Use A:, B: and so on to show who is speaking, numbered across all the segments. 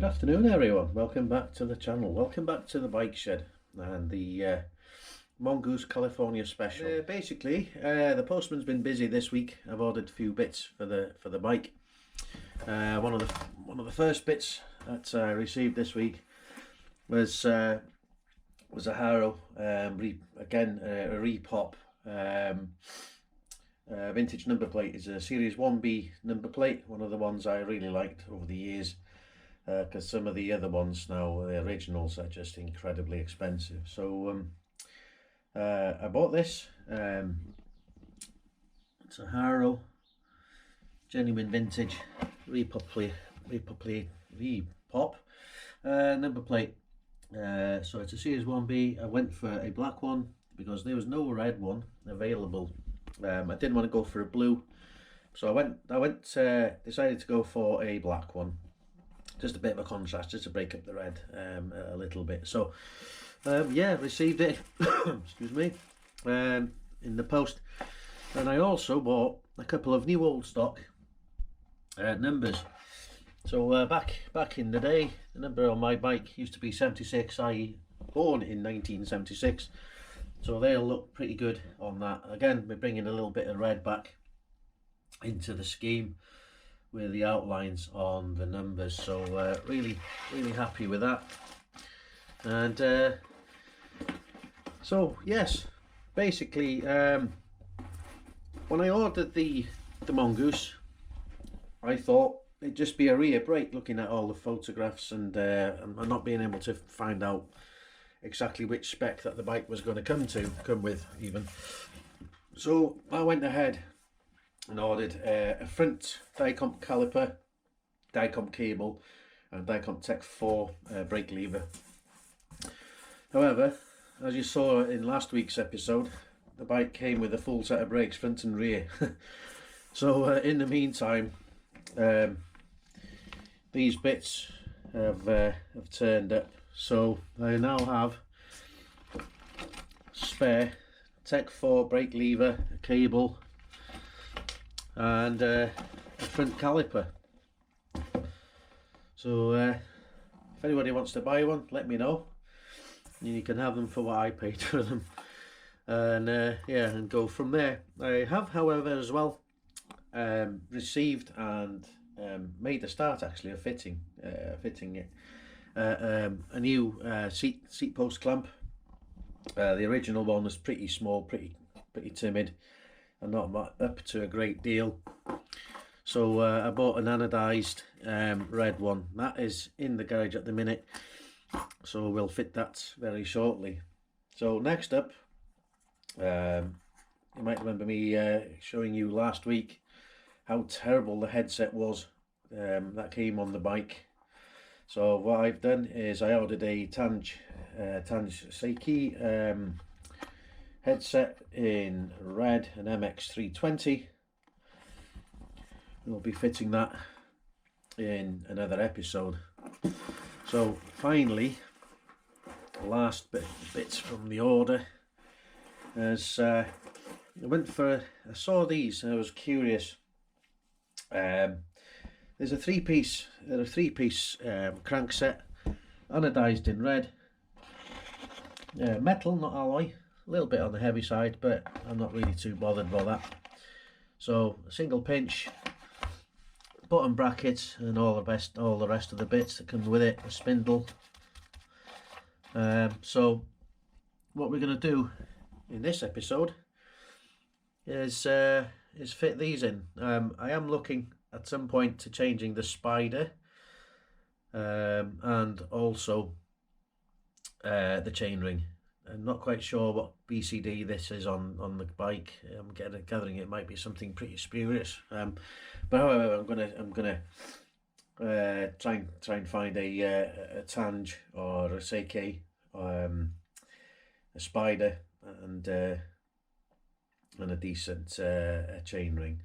A: Good afternoon everyone, welcome back to the channel, welcome back to the bike shed and the Mongoose California Special. Basically, the postman's been busy this week. I've ordered a few bits for the bike. One of the first bits that I received this week was a Harrow, again a repop vintage number plate. Is a Series 1B number plate, one of the ones I really liked over the years. Because some of the other ones now, the originals, are just incredibly expensive. So I bought this. It's a Harrow genuine vintage repop number plate. So it's a Series 1B. I went for a black one because there was no red one available. I didn't want to go for a blue, so I decided to go for a black one. Just a bit of a contrast, just to break up the red a little bit. So yeah, received it excuse me, in the post. And I also bought a couple of new old stock numbers. So back in the day, the number on my bike used to be 76, i.e. born in 1976. So they'll look pretty good on that. Again, we're bringing a little bit of red back into the scheme with the outlines on the numbers. So really happy with that. And so yes, basically when I ordered the Mongoose, I thought it'd just be a rear brake, looking at all the photographs and not being able to find out exactly which spec that the bike was going to come with even. So I went ahead and ordered a front Compe caliper, Compe cable and Compe Tech 4 brake lever. However, as you saw in last week's episode, the bike came with a full set of brakes, front and rear. So in the meantime, these bits have turned up. So I now have spare Tech 4 brake lever, a cable and a front caliper. So if anybody wants to buy one, let me know. You can have them for what I paid for them, and yeah, and go from there. I have, however, as well received and made a start actually of fitting it a new seat post clamp. The original one was pretty small, pretty timid, and not up to a great deal. So I bought an anodized red one that is in the garage at the minute, so we'll fit that very shortly. So next up, you might remember me showing you last week how terrible the headset was that came on the bike. So what I've done is I ordered a Tange Seiki headset in red, an MX320. We'll be fitting that in another episode. So finally, the last bits from the order, as I saw these and I was curious. There's a three-piece crankset, anodized in red, metal, not alloy, a little bit on the heavy side, but I'm not really too bothered by that. So a single pinch, bottom bracket, and all the rest of the bits that come with it, a spindle. So what we're going to do in this episode is fit these in. I am looking at some point to changing the spider and also the chainring. I'm not quite sure what BCD this is on the bike. I'm gathering it might be something pretty spurious. But however, I'm gonna try and find a Tange or a Seiki, a spider and a decent chainring,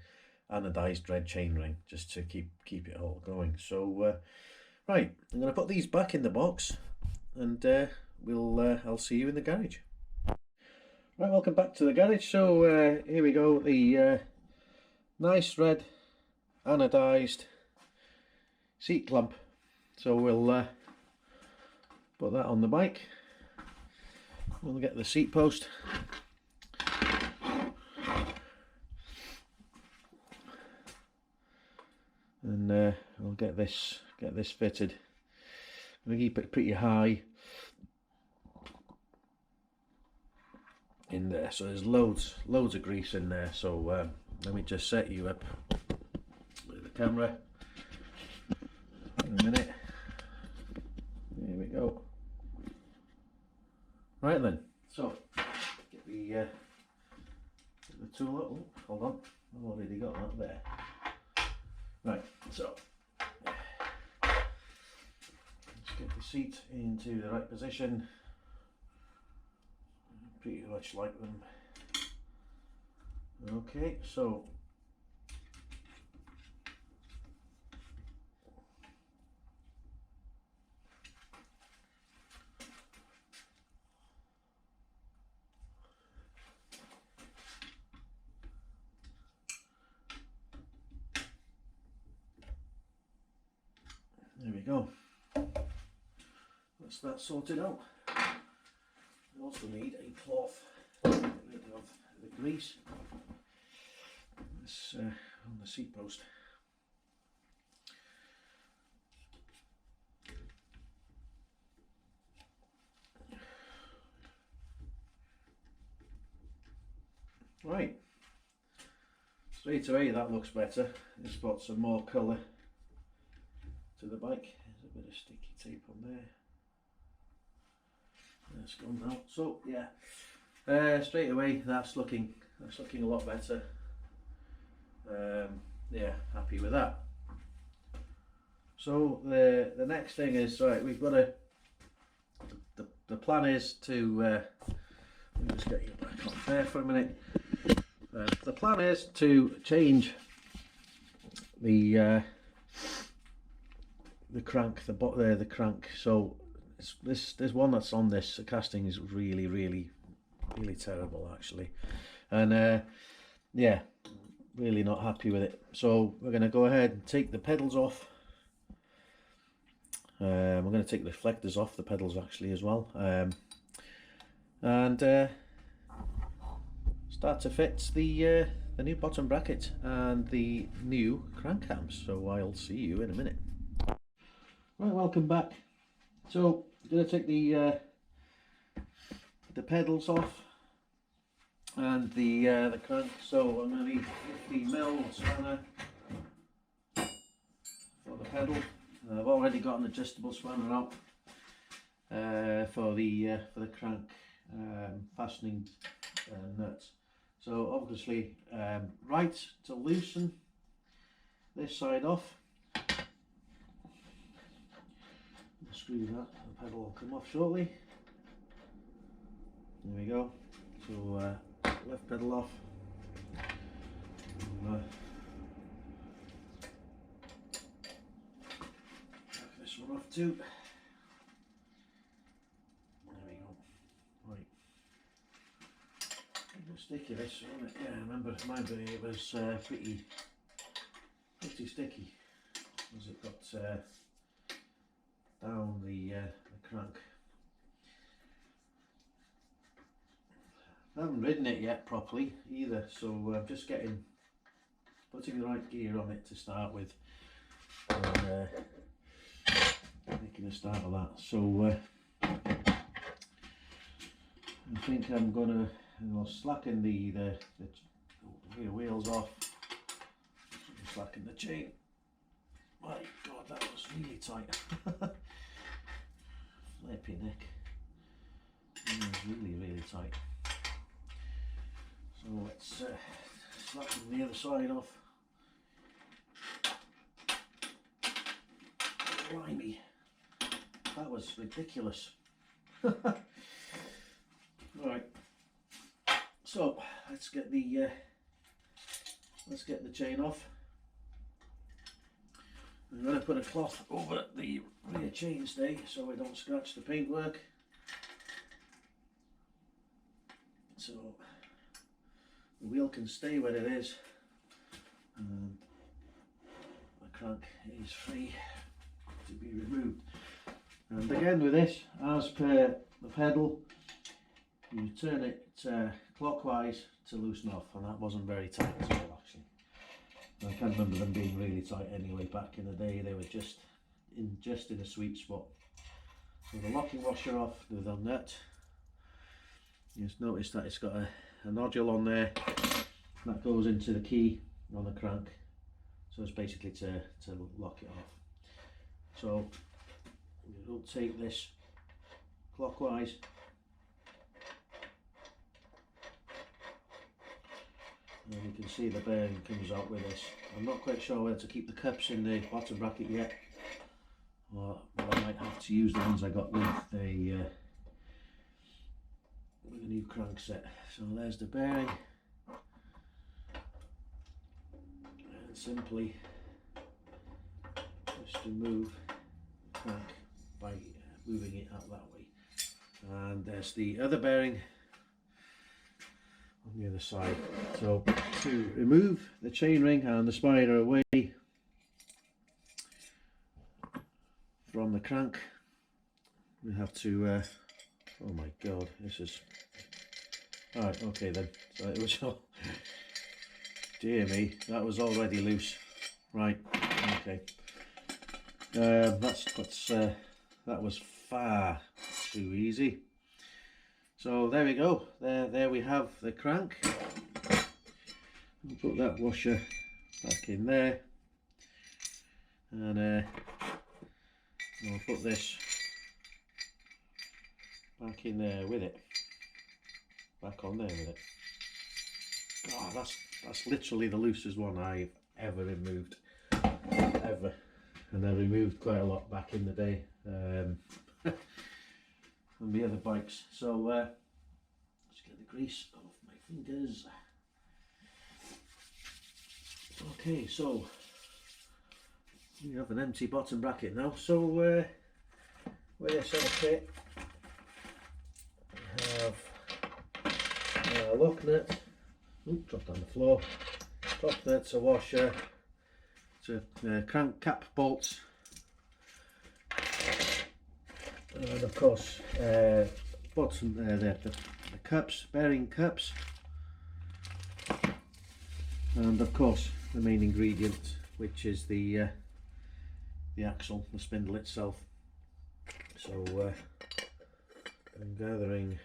A: anodized red chainring, just to keep it all going. So right, I'm going to put these back in the box, and I'll see you in the garage. Right, welcome back to the garage. So here we go, the nice red anodized seat clamp So we'll put that on the bike. We'll get the seat post. And we'll get this fitted. I'm going to keep it pretty high in there, so there's loads of grease in there. So let me just set you up with the camera in a minute. There we go. Right then, so get the tool up. Oh, hold on, I've already got that there. Right, so let's get the seat into the right position. Pretty much like them. Okay, so there we go. That's that sorted out. We also need a cloth to get rid of the grease. This on the seat post. Right. Straight away that looks better. It's got some more colour to the bike. There's a bit of sticky tape on there. That's gone now. So yeah, straight away that's looking a lot better. Yeah, happy with that. So the next thing is, right, we've got to. The plan is to. Let me just get you back on there for a minute. The plan is to change the crank, the crank. So there's one that's on this. The casting is really terrible actually, and yeah, really not happy with it. So we're going to go ahead and take the pedals off. We're going to take the reflectors off the pedals actually as well, and start to fit the new bottom bracket and the new crank cams. So I'll see you in a minute. Right, welcome back. So I'm going to take the pedals off and the crank. So I'm going to need 50mm spanner for the pedal. I've already got an adjustable spanner out for the crank fastening nuts. So obviously, right to loosen this side off. Screw that, the pedal will come off shortly. There we go. So left pedal off. Back this one off too. There we go. Right. A bit sticky this, wasn't it? Yeah, I remember mine it was pretty sticky as it got down the crank. I haven't ridden it yet properly either, so I'm just putting the right gear on it to start with, and making a start of that. So I think I'm gonna slacken the rear wheels off, slacken the chain. My God, that was really tight. Flippy neck. It was really tight. So let's slacken the other side off. Blimey, that was ridiculous. Right, so let's get the chain off. I'm going to put a cloth over the rear chainstay so we don't scratch the paintwork. So the wheel can stay where it is, and the crank is free. to be removed. And again with this, as per the pedal, you turn it clockwise to loosen off, and that wasn't very tight as well actually. I can't remember them being really tight anyway. Back in the day they were just in a sweet spot. So the locking washer off with the nut. You just notice that it's got a nodule on there that goes into the key on the crank, so it's basically to lock it off. So you rotate this clockwise, and you can see the bearing comes out with this. I'm not quite sure whether to keep the cups in the bottom bracket yet, or I might have to use the ones I got with the new crank set. So there's the bearing, and simply just remove the crank by moving it out that way. And there's the other bearing on the other side. So to remove the chainring and the spider away from the crank, we have to oh my god, this is alright. Okay then, so it was all, dear me, that was already loose. Right, okay, that was far too easy. So there we go, there we have the crank. We'll put that washer back in there, and I'll put this back in there with it, back on there with it. God, that's literally the loosest one I've ever removed, ever. And I removed quite a lot back in the day on the other bikes. So let's get the grease off my fingers. Okay, so we have an empty bottom bracket now. So with this other kit, we have a lock nut. Oops, dropped on the floor. Top nuts, a washer, crank cap bolts, and of course bottom the cups, bearing cups, and of course the main ingredient, which is the axle, the spindle itself. So I'm gathering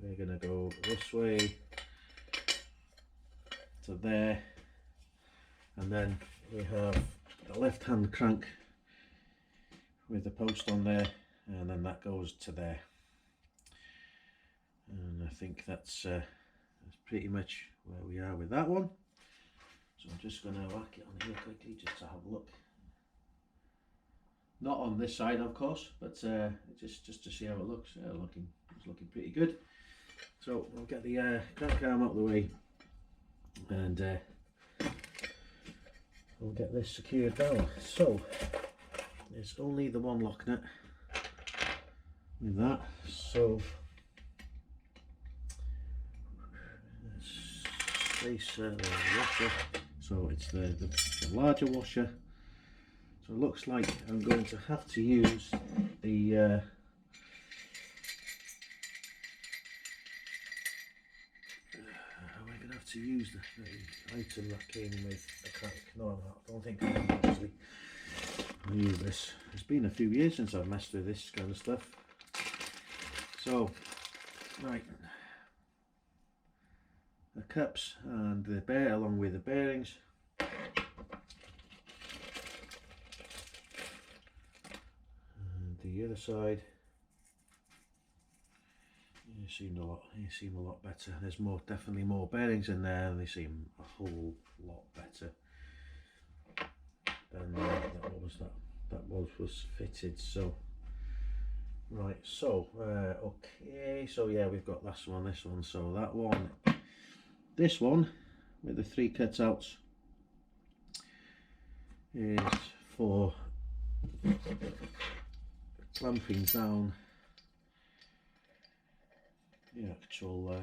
A: we're going to go this way to there, and then we have the left hand crank with the post on there, and then that goes to there. And I think that's pretty much where we are with that one. So I'm just going to whack it on here quickly just to have a look. Not on this side of course, but just to see how it looks. It's looking pretty good. So I'll get the crank arm out of the way, and we'll get this secured down. So there's only the one lock nut with that. So let's place the washer. So it's the larger washer. So it looks like I'm going to have to use the use the item that came with the crank. No, I don't think I can actually use this. It's been a few years since I've messed with this kind of stuff. So, right, the cups and the bear along with the bearings. And the other side. They seem a lot better. There's definitely more bearings in there, and they seem a whole lot better than that was fitted. So right, so okay, so yeah, we've got this one. So that one, this one with the 3 cutouts is for clamping down the actual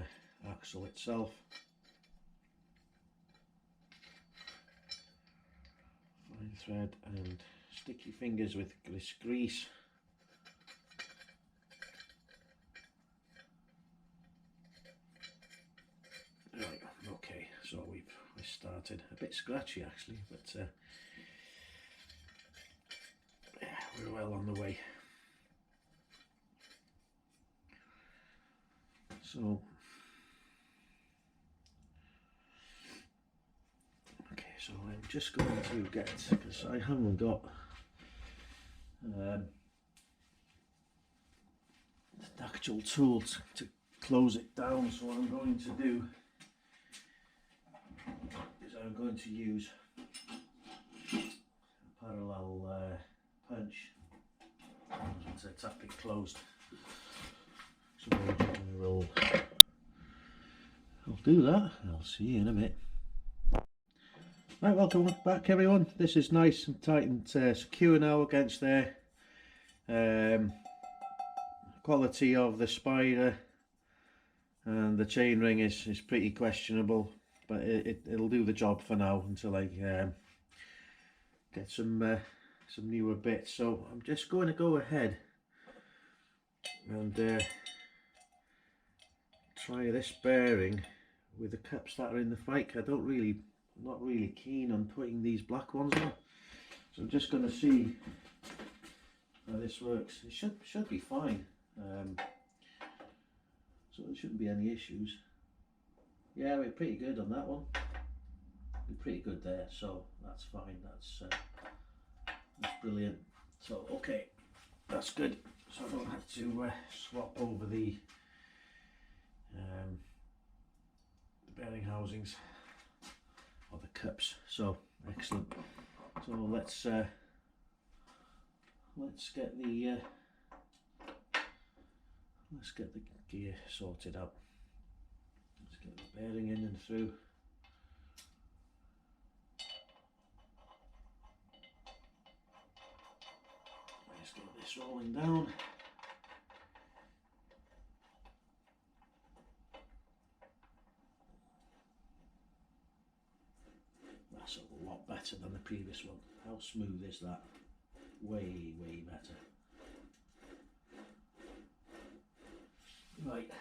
A: axle itself. Fine thread and sticky fingers with this grease. Right, okay, so we started. A bit scratchy actually, but yeah, we're well on the way. So, okay, so I'm just going to get, because I haven't got the actual tool to close it down, so what I'm going to do is I'm going to use a parallel punch to tap it closed. So I'll do that. I'll see you in a bit. Right, welcome back everyone. This is nice and tight and secure now against there. Quality of the spider and the chain ring is pretty questionable, but it'll do the job for now until I get some newer bits. So I'm just going to go ahead and try this bearing with the cups that are in the bike. I'm not really keen on putting these black ones on, so I'm just going to see how this works. It should be fine, so there shouldn't be any issues. Yeah, we're pretty good on that one. We're pretty good there, so that's fine. That's brilliant. So okay, that's good. So I don't have to swap over the bearing housings or the cups. So excellent. So let's get the gear sorted out. Let's get the bearing in and through. Let's get this rolling down. That's a lot better than the previous one. How smooth is that? Way better. Right.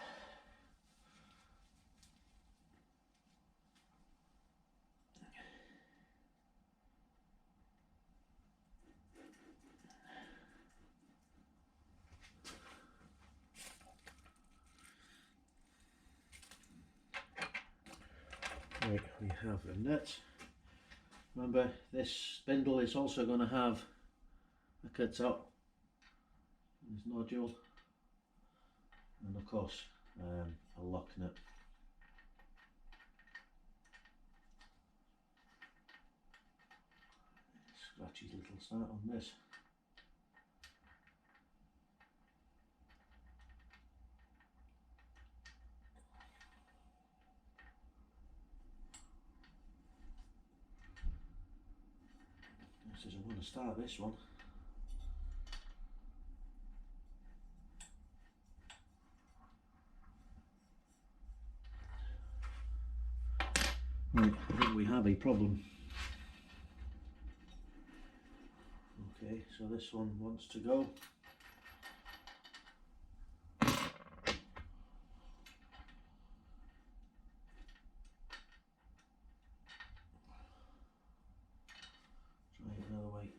A: Right, we have a nut. Remember, this spindle is also going to have a cut out, this nodule, and of course a lock nut. Scratchy little start on this. This is I'm going to start this one. Right, I think we have a problem. Okay, so this one wants to go. Try it another way.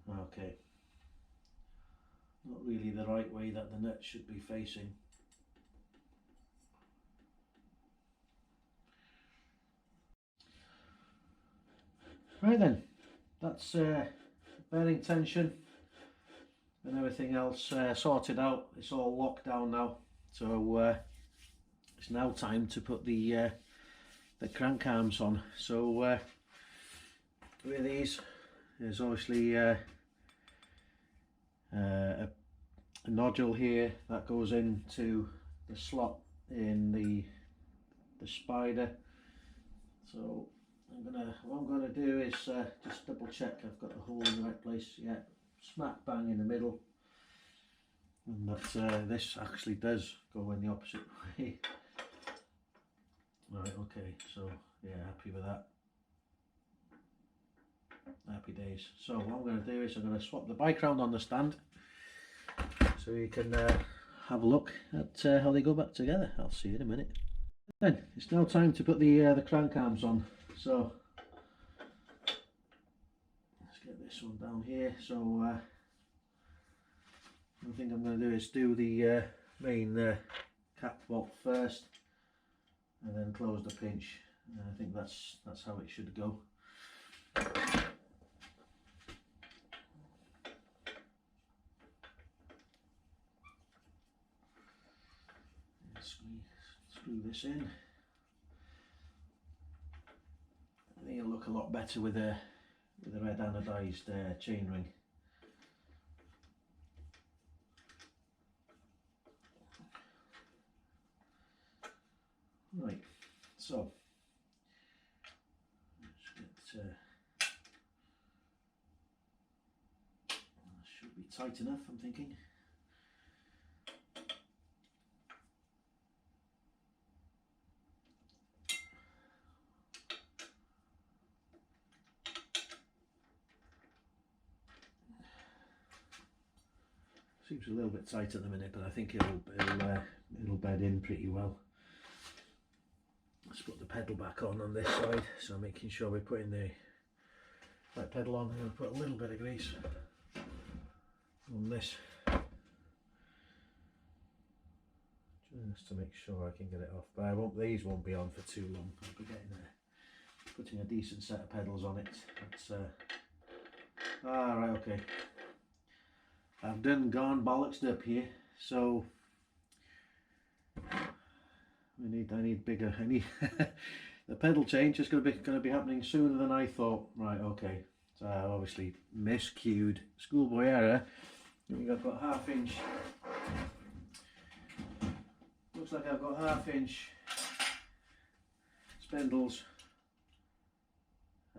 A: Okay. Not really the right way that the nut should be facing. Right then, that's bearing tension and everything else sorted out. It's all locked down now, so it's now time to put the crank arms on. So with these, there's obviously a nodule here that goes into the slot in the spider. So what I'm gonna do is just double check I've got the hole in the right place. Yeah, smack bang in the middle, and that this actually does go in the opposite way. Right, okay, so yeah, happy with that. Happy days. So what I'm going to do is I'm going to swap the bike round on the stand so you can have a look at how they go back together. I'll see you in a minute. Then it's now time to put the crank arms on. So let's get this one down here. So one thing I'm going to do is do the main cap bolt first, and then close the pinch. I think that's how it should go. Screw this in. I think it'll look a lot better with a red anodized chain ring. Right, so let's get, should be tight enough, I'm thinking. Seems a little bit tight at the minute, but I think it'll bed in pretty well. Let's put the pedal back on this side, so making sure we're putting the right pedal on. I'm going to put a little bit of grease on this, just to make sure I can get it off. But these won't be on for too long. I'll be getting putting a decent set of pedals on it. That's right, okay. I've gone bollocksed up here, so I need bigger. The pedal change is going to be happening sooner than I thought. Right, okay. So obviously miscued, schoolboy error. I've got half-inch. Looks like I've got half-inch spindles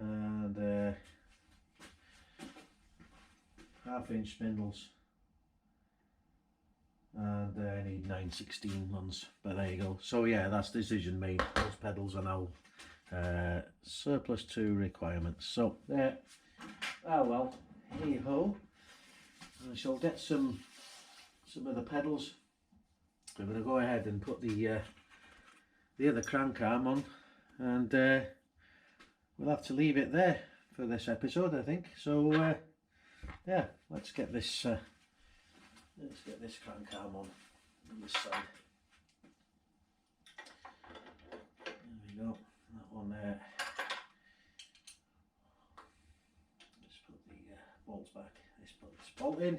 A: and half-inch spindles, and I need 9/16 ones, but there you go. So yeah, that's decision made. Those pedals are now surplus to requirements. So there. Well, hey ho. I shall get some of the pedals. I'm going to go ahead and put the other crank arm on, and we'll have to leave it there for this episode, I think. So yeah, let's get this crank arm on this side. There we go. That one there. Let's put the bolts back. Let's put this bolt in.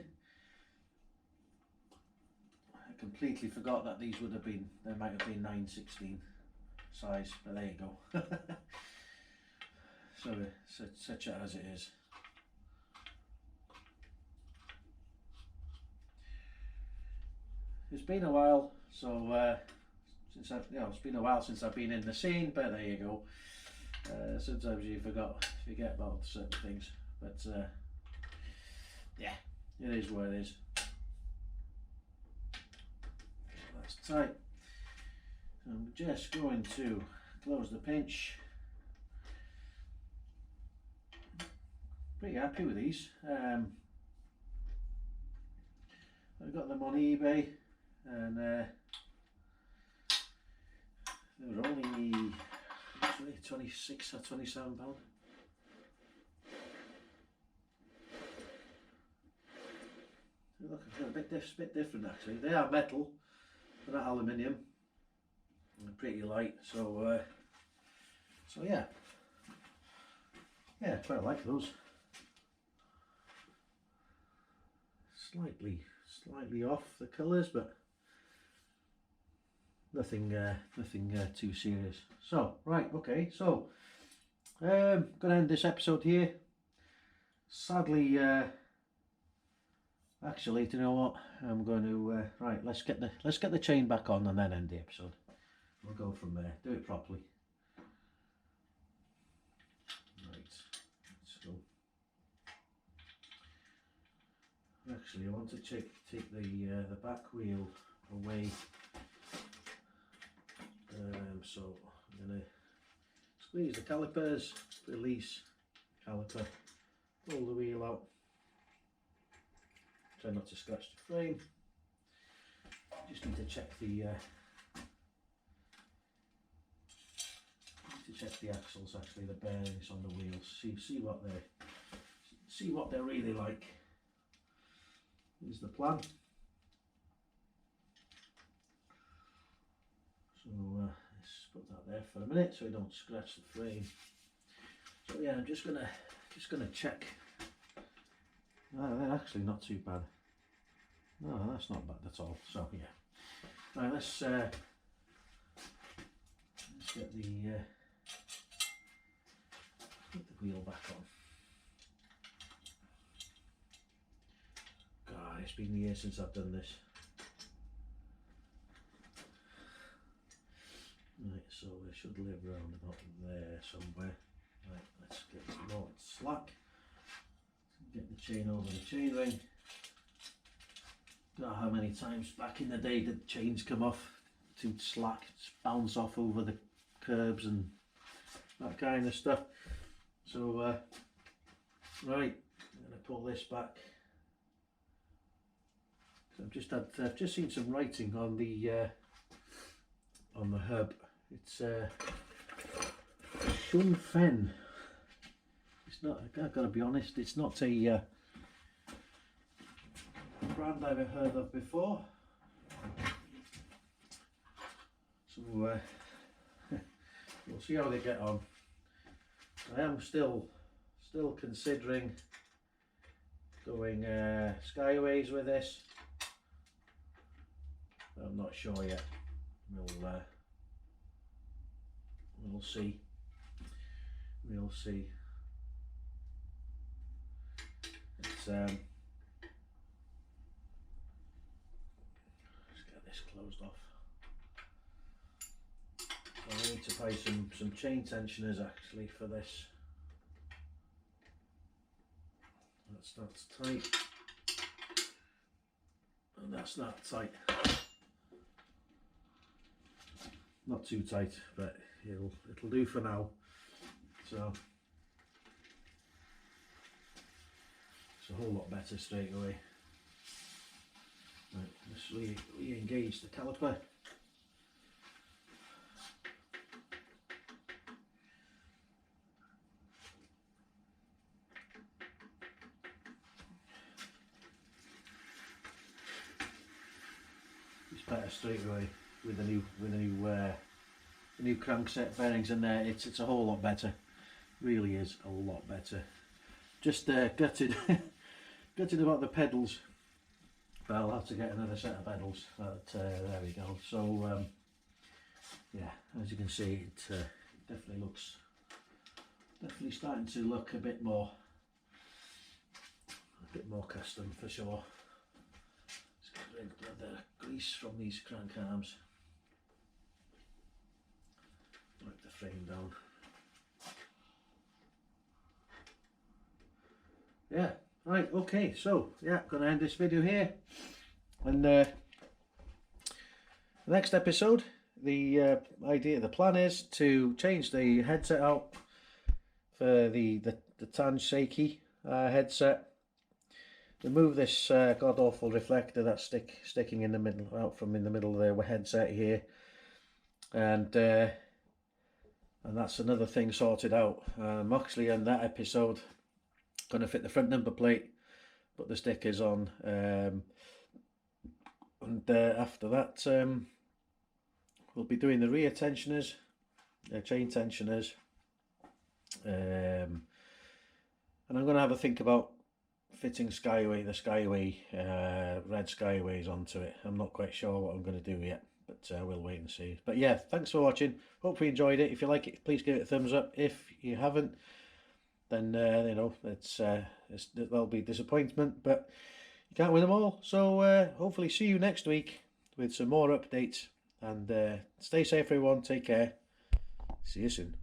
A: I completely forgot that these would have been. There might have been 9/16 size, but there you go. So such as it is. It's been a while, so it's been a while since I've been in the scene, but there you go. Sometimes you forget about certain things, but yeah, it is what it is. That's tight. So I'm just going to close the pinch. Pretty happy with these. I got them on eBay, and they were only 26 or 27 pound. They look a bit different actually. They are metal, they're not aluminium. They're pretty light, so yeah, quite like those. Slightly off the colours, but nothing too serious. So right, okay, so gonna end this episode here. Sadly, actually, do you know what? I'm going to right. Let's get the chain back on and then end the episode. We'll go from there. Do it properly. Right, let's go. Actually, I want to take the back wheel away. So I'm going to squeeze the calipers, release caliper, pull the wheel out. Try not to scratch the frame. Just need to check the axles, actually, the bearings on the wheels. See what they're really like. Here's the plan. So let's put that there for a minute so we don't scratch the frame. So yeah, I'm just gonna check. No, they're actually not too bad. No, that's not bad at all. So yeah, right. Let's get the wheel back on. God, it's been years since I've done this. Right, so we should live around about there somewhere. Right, let's get some more slack. Get the chain over the chain ring. Don't know how many times back in the day did chains come off too slack, bounce off over the curbs and that kind of stuff. So right, I'm going to pull this back. So I've just seen some writing on the hub. It's Shun Fen. It's not. I've got to be honest. It's not a brand I've ever heard of before. So we'll see how they get on. I am still considering going skyways with this. I'm not sure yet. We'll see. We'll see. It's let's get this closed off. So I need to buy some chain tensioners actually for this. That's tight, and that's not tight. Not too tight, but it'll do for now. So it's a whole lot better straight away. Right, let's re-engage the caliper. It's better straight away with the new crankset bearings in there. It's a whole lot better. Really is a lot better. Just gutted gutted about the pedals, but I'll have to get another set of pedals. But there we go. So yeah, as you can see, it definitely starting to look a bit more custom for sure. Let's get rid of the grease from these crank arms. Wipe the frame down. Yeah, right, okay, so yeah, gonna end this video here, and the next episode, the plan is to change the headset out for the Tanj Seiki headset. Remove this god awful reflector that's sticking in the middle, out from in the middle of the headset here, and that's another thing sorted out. Actually, in that episode, going to fit the front number plate, put the stickers on, and after that we'll be doing the rear tensioners, chain tensioners, and I'm going to have a think about fitting the Skyway red Skyways onto it. I'm not quite sure what I'm going to do yet, but we'll wait and see. But yeah, thanks for watching. Hope you enjoyed it. If you like it, please give it a thumbs up. If you haven't, then you know, there'll be disappointment, but you can't win them all. So hopefully see you next week with some more updates, and stay safe everyone. Take care. See you soon.